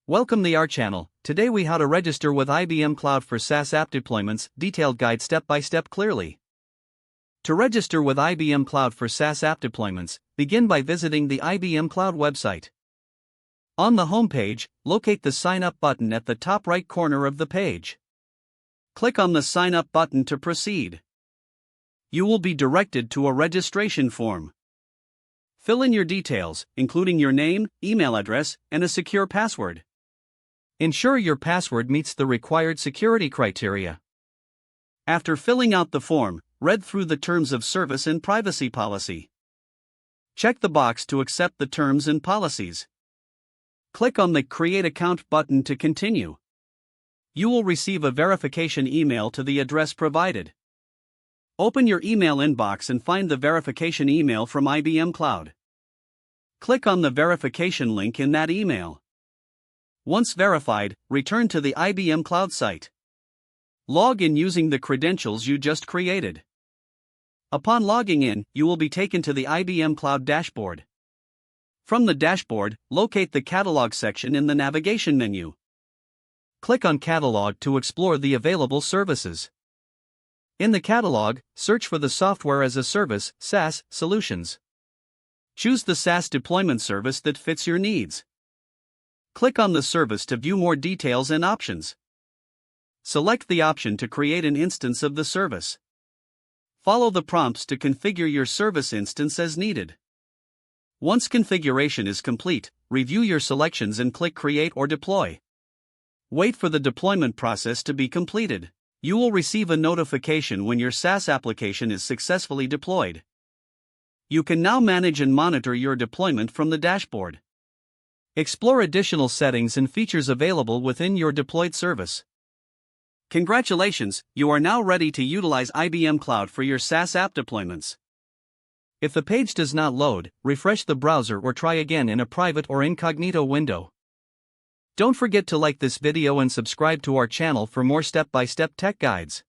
Welcome to our channel. Today we how to register with IBM Cloud for SaaS App Deployments, detailed guide step by step clearly. To register with IBM Cloud for SaaS App Deployments, begin by visiting the IBM Cloud website. On the home page, locate the Sign Up button at the top right corner of the page. Click on the Sign Up button to proceed. You will be directed to a registration form. Fill in your details, including your name, email address, and a secure password. Ensure your password meets the required security criteria. After filling out the form, read through the terms of service and privacy policy. Check the box to accept the terms and policies. Click on the Create Account button to continue. You will receive a verification email to the address provided. Open your email inbox and find the verification email from IBM Cloud. Click on the verification link in that email. Once verified, return to the IBM Cloud site. Log in using the credentials you just created. Upon logging in, you will be taken to the IBM Cloud dashboard. From the dashboard, locate the Catalog section in the navigation menu. Click on Catalog to explore the available services. In the catalog, search for the Software as a Service (SaaS) solutions. Choose the SaaS deployment service that fits your needs. Click on the service to view more details and options. Select the option to create an instance of the service. Follow the prompts to configure your service instance as needed. Once configuration is complete, review your selections and click Create or Deploy. Wait for the deployment process to be completed. You will receive a notification when your SaaS application is successfully deployed. You can now manage and monitor your deployment from the dashboard. Explore additional settings and features available within your deployed service. Congratulations, you are now ready to utilize IBM Cloud for your SaaS app deployments. If the page does not load, refresh the browser or try again in a private or incognito window. Don't forget to like this video and subscribe to our channel for more step-by-step tech guides.